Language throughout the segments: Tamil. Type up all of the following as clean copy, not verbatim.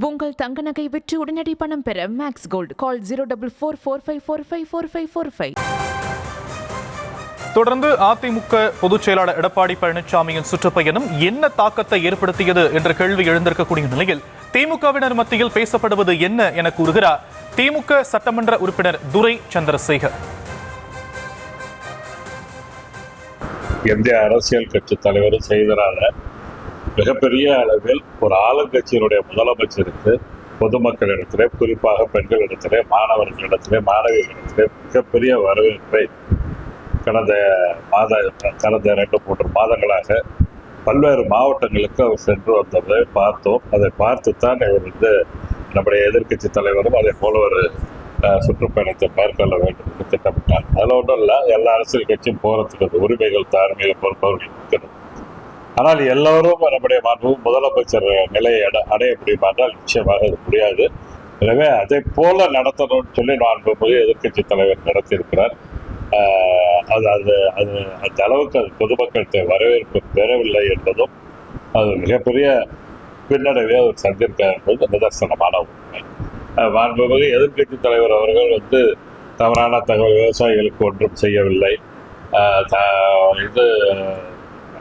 உங்கள் தங்க நகை விற்று உடனடி பணம் பெற மேக்ஸ் கோல்ட் கால் 04445454545. தொடர்ந்து அதிமுக பொதுச் செயலாளர் எடப்பாடி பழனிசாமியின் சுற்றுப்பயணம் என்ன தாக்கத்தை ஏற்படுத்தியது என்ற கேள்வி எழுந்திருக்கக்கூடிய நிலையில் திமுகவினர் மத்தியில் பேசப்படுவது என்ன என கூறுகிறார் திமுக சட்டமன்ற உறுப்பினர் துரை சந்திரசேகர். எந்த அரசியல் கட்சி தலைவரும் செய்தனால மிகப்பெரிய அளவில் ஒரு ஆளுங்கட்சியினுடைய முதலமைச்சருக்கு பொதுமக்களிடத்திலே, குறிப்பாக பெண்களிடத்திலே, மாணவர்களிடத்திலே, மாணவிகளிடத்திலே மிகப்பெரிய வரவேற்பை கடந்த 2-3 மாதங்களாக பல்வேறு மாவட்டங்களுக்கு அவர் சென்று வந்ததை பார்த்தோம். அதை பார்த்துத்தான் இவர் நம்முடைய எதிர்கட்சி தலைவரும் அதே போல ஒரு சுற்றுப்பயணத்தை மேற்கொள்ள வேண்டும் என்று திட்டமிட்டார். அதில் ஒன்றும் இல்லை, எல்லா அரசியல் கட்சியும் போறதுக்கு உரிமைகள், தார்மீக பொறுப்பவர்கள் இருக்கிறது. ஆனால் எல்லோரும் நம்முடைய முதலமைச்சர் நிலையை அடைய முடியுமா என்றால் நிச்சயமாக அது முடியாது. எனவே அதை போல நடத்தணும்னு சொல்லி எதிர்கட்சி தலைவர் நடத்தியிருக்கிறார். அது அது அது அந்த அளவுக்கு அது பொதுமக்கள் வரவேற்பு பெறவில்லை என்பதும் அது மிகப்பெரிய பின்னடைவை அவர் சந்திருக்கார் என்பது நிதர்சனமான உண்மை. மாண்புமிகு எதிர்கட்சி தலைவர் அவர்கள் தவறான தகவல் விவசாயிகளுக்கு ஒன்றும் செய்யவில்லை,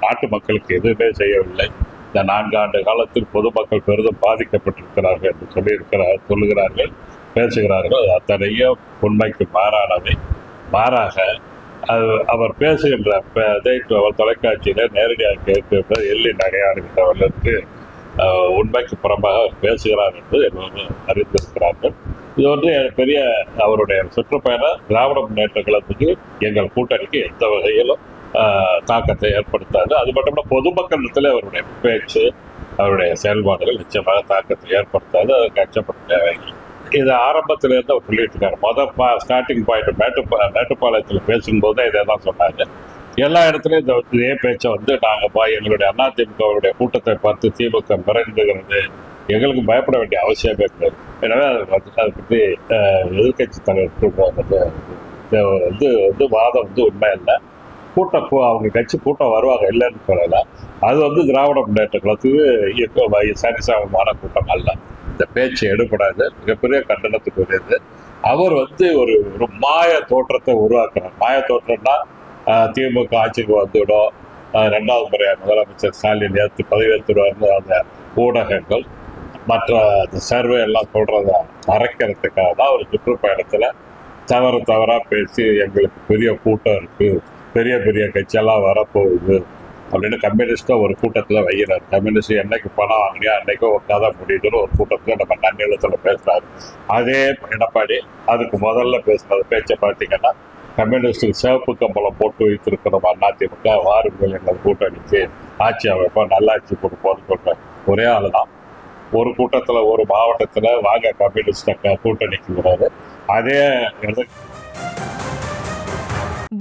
நாட்டு மக்களுக்கு எதுவுமே செய்யவில்லை, இந்த 4 ஆண்டு காலத்தில் பொதுமக்கள் பெரிதும் பாதிக்கப்பட்டிருக்கிறார்கள் என்று சொல்லுகிறார்கள், பேசுகிறார்கள். அது அத்தனையும் உண்மைக்கு மாறானவை. மாறாக அவர் பேசுகின்ற அவர் தொலைக்காட்சியில நேரடியாக கேட்கின்ற எள்ளி நகையாடுகின்றவர்களுக்கு உண்மைக்கு புறம்பாக அவர் பேசுகிறார் என்று எல்லோரும் அறிந்திருக்கிறார்கள். இது பெரிய அவருடைய சுற்றுப்பயணம் திராவிட முன்னேற்ற கழகத்துக்கு, எங்கள் கூட்டணிக்கு எந்த வகையிலும் தாக்கத்தை ஏற்படுத்தாது. அது மட்டும் பொதுமக்களிடத்தில் அவருடைய பேச்சு, அவருடைய செயல்பாடுகள் நிச்சயமாக தாக்கத்தை ஏற்படுத்தாது. அதற்கு அச்சப்பட தேவையில்லை. இது ஆரம்பத்திலிருந்து அவர் சொல்லிட்டு இருக்காரு. ஸ்டார்டிங் பாயிண்ட் மேட்டுப்பாளையத்தில் பேசும்போது இதை தான் சொன்னாங்க. எல்லா இடத்துலையும் இதே பேச்சை நாங்கள் எங்களுடைய அதிமுகவுடைய கூட்டத்தை பார்த்து திமுக மிரண்டுகிறது, எங்களுக்கு பயப்பட வேண்டிய அவசியமே கிடையாது. எனவே அதை பற்றி எதிர்கட்சி தலைவர் வாதம் உண்மை இல்லை. அவங்க கட்சி கூட்டம் வருவாங்க இல்லைன்னு சொல்லலை. அது திராவிட முன்னேற்ற கழகத்துக்கு சரிசமமான கூட்டம் அல்ல. இந்த பேச்சு எடுபடாது, மிகப்பெரிய கண்டனத்துக்குரியது. அவர் ஒரு மாய தோற்றத்தை உருவாக்குறார். மாய தோற்றம்னா திமுக ஆட்சிக்கு வந்துவிடும், 2வது முறையாக முதலமைச்சர் ஸ்டாலின் பதவியேற்றுவார்னு அந்த ஊடகங்கள் மற்ற சர்வே எல்லாம் சொல்றத மறைக்கிறதுக்காக தான் ஒரு சுற்றுப்பயணத்தில் தவறாக பேசி எங்களுக்கு பெரிய கூட்டம் இருக்கு, பெரிய பெரிய கட்சியெல்லாம் வரப்போகுது அப்படின்னு கம்யூனிஸ்டாக ஒரு கூட்டத்தில் வைக்கிறார். கம்யூனிஸ்ட் என்னைக்கு பணம் வாங்கினியா அன்னைக்கு ஒரு கதை முடியுதுன்னு ஒரு கூட்டத்தில் நம்ம நன்னெழுத்தில் பேசுறாரு. அதே எடப்பாடி அதுக்கு முதல்ல பேசுனது பேச்சை பார்த்தீங்கன்னா, கம்யூனிஸ்டுக்கு சிவப்பு கம்பளம் போட்டு வைத்திருக்கிறோம் அதிமுக, வாருங்கள் எங்கள் கூட்டணிக்கு ஆட்சி அமைப்போம், நல்லாட்சி கொடுப்போம்னு சொல்ற ஒரே ஆள் தான். ஒரு கூட்டத்தில் ஒரு மாவட்டத்தில் வாங்க கம்யூனிஸ்ட் கூட்டணிக்கு. அதே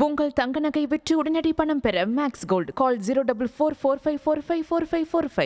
உங்கள் தங்க நகை விற்று உடனடி பணம் பெற மேக்ஸ் கோல்ட் கால் 04445454545.